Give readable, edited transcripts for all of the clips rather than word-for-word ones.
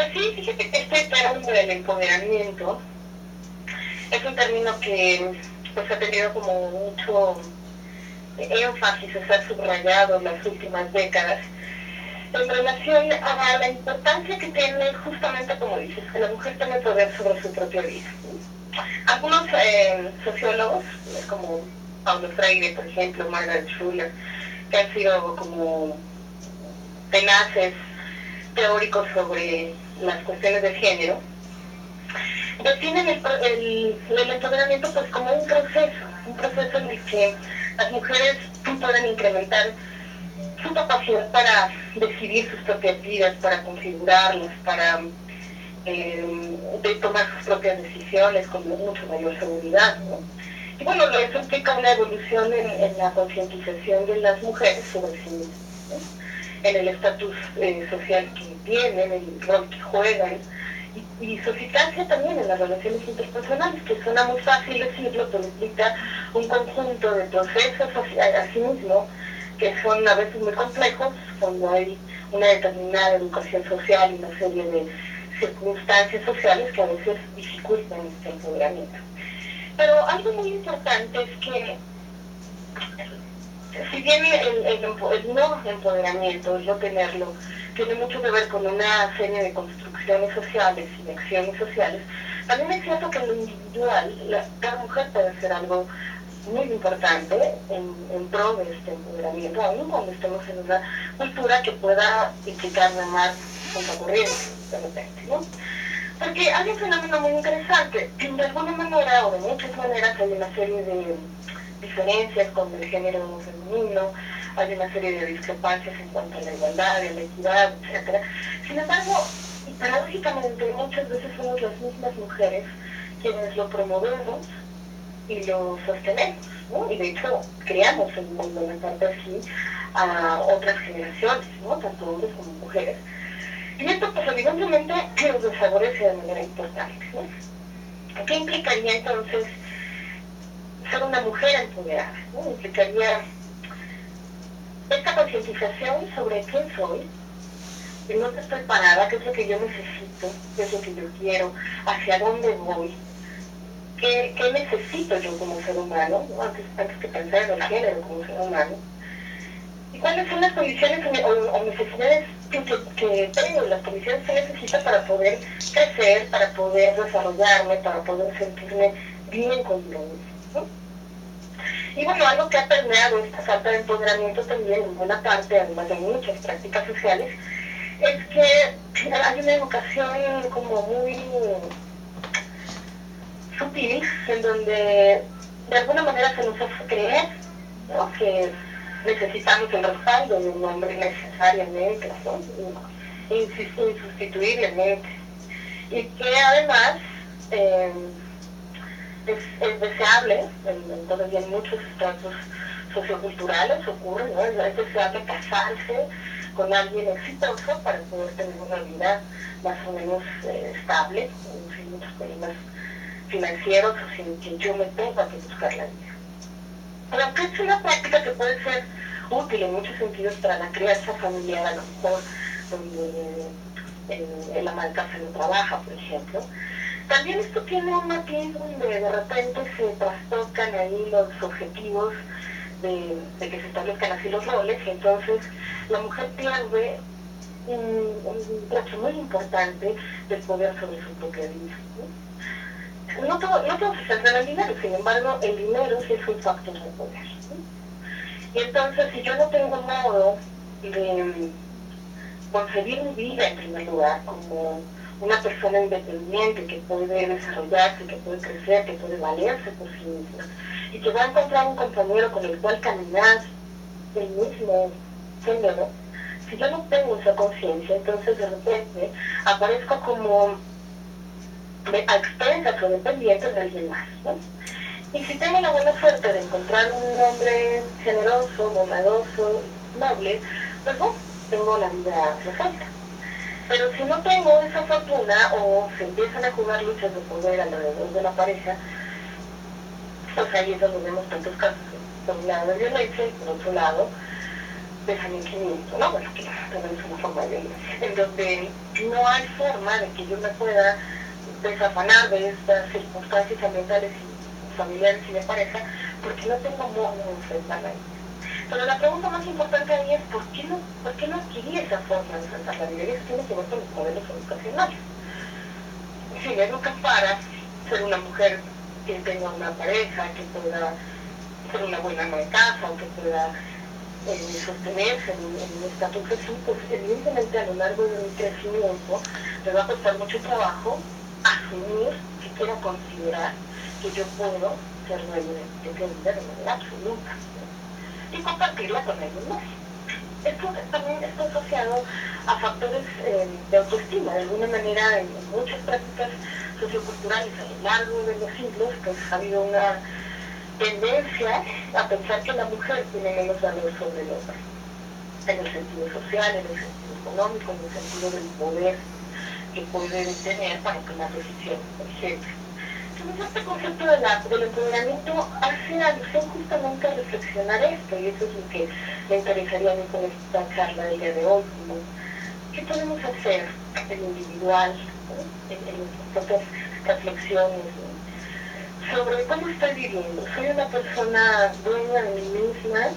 Pues sí, fíjate que este término del empoderamiento es un término que pues ha tenido como mucho énfasis, se ha subrayado en las últimas décadas en relación a la importancia que tiene justamente, como dices, que la mujer tiene poder sobre su propia vida. Algunos sociólogos, como Paulo Freire, por ejemplo, Margaret Schuller, que han sido como tenaces teóricos sobre las cuestiones de género, definen el empoderamiento pues como un proceso en el que las mujeres pueden incrementar su capacidad para decidir sus propias vidas, para configurarlas, para de tomar sus propias decisiones con mucho mayor seguridad, ¿no? Y bueno, eso implica una evolución en la concientización de las mujeres sobre sí mismas, ¿no? En el estatus social que tienen, el rol que juegan, y su eficacia también en las relaciones interpersonales, que suena muy fácil decirlo, pero implica un conjunto de procesos a sí mismo que son a veces muy complejos cuando hay una determinada educación social y una serie de circunstancias sociales que a veces dificultan este empoderamiento. Pero algo muy importante es que si bien el no empoderamiento, el no tenerlo, tiene mucho que ver con una serie de construcciones sociales y de acciones sociales, también es cierto que en lo individual, cada mujer puede hacer algo muy importante en pro de este empoderamiento, aún cuando estemos en una cultura que pueda implicar remar contra corriente, de repente, ¿no? Porque hay un fenómeno muy interesante. De alguna manera, o de muchas maneras, hay una serie de diferencias con el género femenino, hay una serie de discrepancias en cuanto a la igualdad, a la equidad, etc. Sin embargo, paradójicamente, muchas veces somos las mismas mujeres quienes lo promovemos y lo sostenemos, ¿no? Y de hecho, creamos en buena parte así a otras generaciones, ¿no? Tanto hombres como mujeres. Y esto, pues, evidentemente, nos desfavorece de manera importante, ¿no? ¿Qué implicaría entonces ser una mujer empoderada, ¿no? Implicaría esta concientización sobre quién soy, de dónde estoy parada, qué es lo que yo necesito, qué es lo que yo quiero, hacia dónde voy, qué necesito yo como ser humano, ¿no? antes que pensar en el género como ser humano, y cuáles son las condiciones o necesidades que tengo, las condiciones que necesito para poder crecer, para poder desarrollarme, para poder sentirme bien conmigo mismo, ¿no? Y bueno, algo que ha permeado esta falta de empoderamiento también en buena parte, además de muchas prácticas sociales, es que hay una educación como muy sutil, en donde de alguna manera se nos hace creer, ¿no? Que necesitamos el respaldo de un hombre necesariamente, ¿no? Insustituiblemente, y que además es deseable, todavía en muchos estratos socioculturales ocurre, ¿no? Es deseable casarse con alguien exitoso para poder tener una vida más o menos estable, sin muchos problemas financieros o sin que yo me tenga que buscar la vida. Pero aunque es una práctica que puede ser útil en muchos sentidos para la crianza familiar, a lo mejor donde el ama de casa no trabaja, por ejemplo, también esto tiene un matiz donde de repente se trastocan ahí los objetivos de que se establezcan así los roles, y entonces la mujer pierde un trecho muy importante del poder sobre su propia vida, ¿no? No todo se centra en el dinero, sin embargo, el dinero sí es un factor de poder, ¿no? Y entonces, si yo no tengo modo de concebir mi vida en primer lugar como una persona independiente que puede desarrollarse, que puede crecer, que puede valerse por sí misma, y que va a encontrar un compañero con el cual caminar el mismo género, si yo no tengo esa conciencia, entonces de repente aparezco como a expensas o dependientes de alguien más, ¿no? Y si tengo la buena suerte de encontrar un hombre generoso, bondadoso, noble, pues bueno, tengo la vida resuelta. Pero si no tengo esa fortuna o se empiezan a jugar luchas de poder alrededor de la pareja, pues ahí es donde vemos tantos casos, por un lado de violencia y por otro lado desalineamiento, ¿no? Bueno, que también es una forma de violencia, en donde no hay forma de que yo me pueda desafanar de estas circunstancias ambientales y familiares y de pareja, porque no tengo modo de enfrentarla ahí. Pero la pregunta más importante ahí es, ¿por qué no adquirí esa forma de enfrentar la vida? Y eso tiene que ver con los modelos educacionales. Si me educan para ser una mujer que tenga una pareja, que pueda ser una buena ama de casa, o que pueda sostenerse en un estatus así, pues evidentemente a lo largo de mi crecimiento me va a costar mucho trabajo asumir, siquiera considerar que yo puedo ser dueño de mi vida de manera absoluta, ¿no? Y compartirla con alguien más. Esto también está asociado a factores de autoestima. De alguna manera, en muchas prácticas socioculturales a lo largo de los siglos, pues ha habido una tendencia a pensar que la mujer tiene menos valor sobre el hombre, en el sentido social, en el sentido económico, en el sentido del poder que puede tener para tomar decisiones, por ejemplo. Entonces, este concepto del empoderamiento hace alusión justamente a reflexionar esto, y eso es lo que me interesaría a mí con esta charla del día de hoy. ¿Qué podemos hacer en lo individual, ¿no? en nuestras propias reflexiones, ¿no? Sobre cómo estoy viviendo? ¿Soy una persona dueña de mí misma,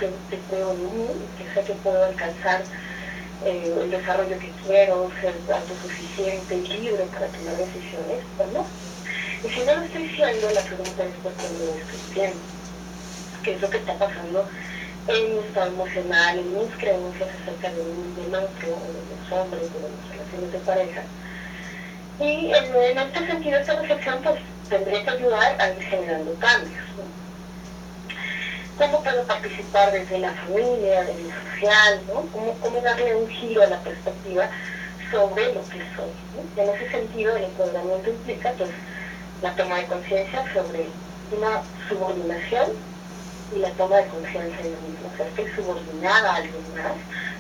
que creo en mí, que sé que puedo alcanzar el desarrollo que quiero, ser autosuficiente y libre para tomar decisiones, o no? Y si no lo estoy siendo, la pregunta es por qué no lo estoy siendo. ¿Qué es lo que está pasando en mi estado emocional, en mis creencias acerca de mí, del otro, de los hombres, de las relaciones de pareja? Y en este sentido, esta reflexión pues tendría que ayudar a ir generando cambios, ¿no? ¿Cómo puedo participar desde la familia, desde lo social, ¿no? ¿Cómo darle un giro a la perspectiva sobre lo que soy, ¿no? En ese sentido, el empoderamiento implica pues la toma de conciencia sobre una subordinación y la toma de conciencia de mí mismo. O sea, estoy subordinada a alguien más,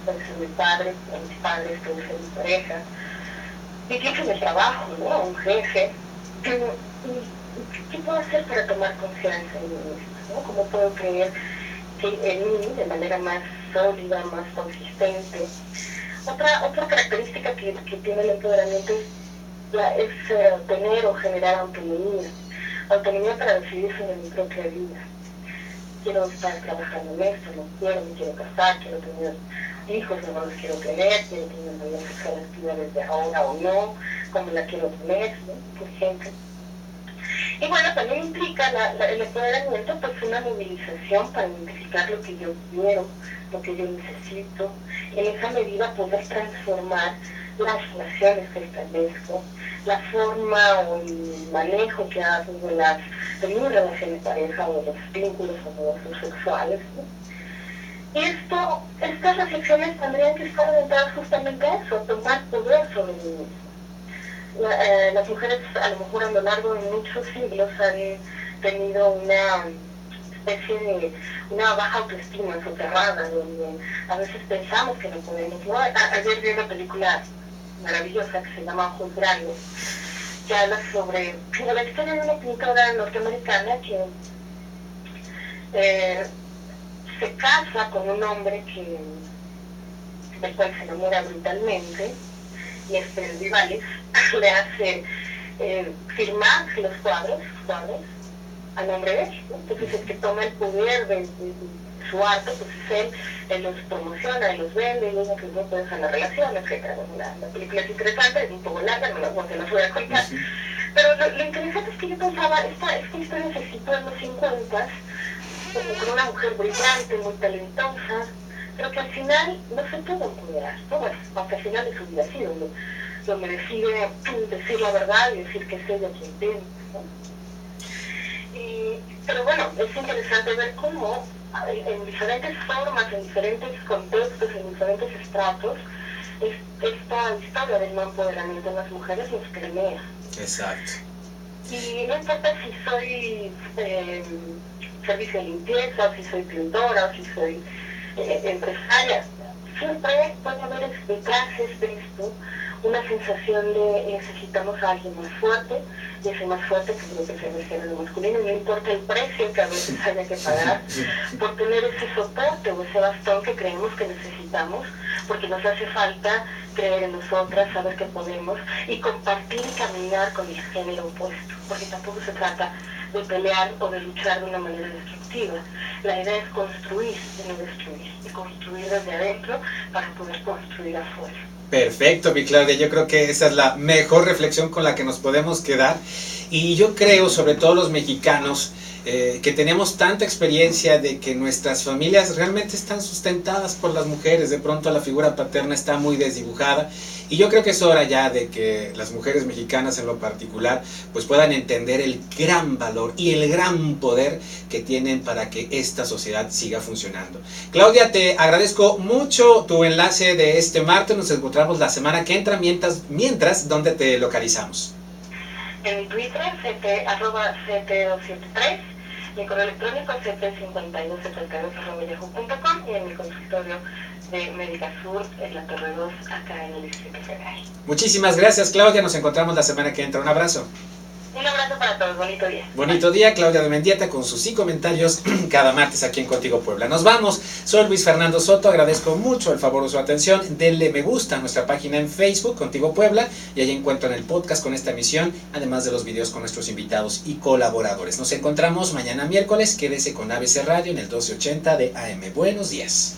puede ser mi padre, a mis padres, puede ser mi pareja, incluso en el trabajo, ¿no? A un jefe. ¿Qué puedo hacer para tomar confianza en mí misma, ¿no? ¿Cómo puedo creer que en mí, de manera más sólida, más consistente? Otra característica que tiene el empoderamiento es tener o generar autonomía. Autonomía para decidir sobre mi propia vida. Quiero estar trabajando en esto, no quiero, me quiero casar, quiero tener hijos, no los quiero tener, quiero tener una vida sexual activa desde ahora o no, cómo la quiero tener, ¿no? Por ejemplo. Y bueno, también implica el empoderamiento, pues una movilización para identificar lo que yo quiero, lo que yo necesito, en esa medida poder transformar las relaciones que establezco, la forma o el manejo que hago de mi relación de pareja o de los vínculos amorosos sexuales, ¿no? Y estas reflexiones tendrían que estar orientadas justamente a eso, a tomar poder sobre mí mismo. Las mujeres a lo mejor a lo largo de muchos siglos han tenido una especie de una baja autoestima soterrada, donde a veces pensamos que no podemos, ¿no? Ayer vi una película maravillosa que se llama Ojos Grandes, que habla sobre la historia de una pintora norteamericana que se casa con un hombre del cual se enamora brutalmente, y Vivales le hace firmar los cuadros a nombre de él, ¿no? Entonces el que toma el poder de su arte, pues él los promociona, él los vende, y ella que no puede dejar la relación, etc. La película es interesante, es un poco larga, no se las voy a contar, pero lo interesante es que yo pensaba, esta historia se sitúa en los 50, con una mujer brillante, muy talentosa, pero que al final no se pudo empoderar, ¿no? Bueno, hasta el final de su vida, sí, donde decide decir la verdad y decir que es ella quien tiene, ¿no? Pero bueno, es interesante ver cómo en diferentes formas, en diferentes contextos, en diferentes estratos, esta historia del no empoderamiento en las mujeres nos permea. Exacto. Y no importa si soy servicio de limpieza, o si soy pintora, o si soy empresaria, siempre puede haber detrás de esto una sensación de necesitamos a alguien más fuerte, y ese más fuerte que creo que es el género masculino, y no importa el precio que a veces haya que pagar por tener ese soporte o ese bastón que creemos que necesitamos, porque nos hace falta creer en nosotras, saber que podemos, y compartir y caminar con el género opuesto, porque tampoco se trata de pelear o de luchar de una manera destructiva. La idea es construir y no destruir, y construir desde adentro para poder construir afuera. Perfecto, mi Claudia, yo creo que esa es la mejor reflexión con la que nos podemos quedar, y yo creo, sobre todo los mexicanos, que tenemos tanta experiencia de que nuestras familias realmente están sustentadas por las mujeres. De pronto la figura paterna está muy desdibujada, y yo creo que es hora ya de que las mujeres mexicanas en lo particular pues puedan entender el gran valor y el gran poder que tienen para que esta sociedad siga funcionando. Claudia, te agradezco mucho tu enlace de este martes. Nos encontramos la semana que entra. Mientras, ¿dónde te localizamos? En mi Twitter, @ct273, mi correo electrónico ct5272@yahoo.com, y en mi consultorio de Médica Sur en la Torre 2, acá en el Distrito Federal. Muchísimas gracias, Claudia. Nos encontramos la semana que entra. Un abrazo. Un abrazo para todos, bonito día. Bonito día, Claudia de Mendieta con sus y comentarios cada martes aquí en Contigo Puebla. Nos vamos, soy Luis Fernando Soto, agradezco mucho el favor de su atención. Denle me gusta a nuestra página en Facebook, Contigo Puebla, y ahí encuentran el podcast con esta emisión, además de los videos con nuestros invitados y colaboradores. Nos encontramos mañana miércoles, quédese con ABC Radio en el 1280 de AM. Buenos días.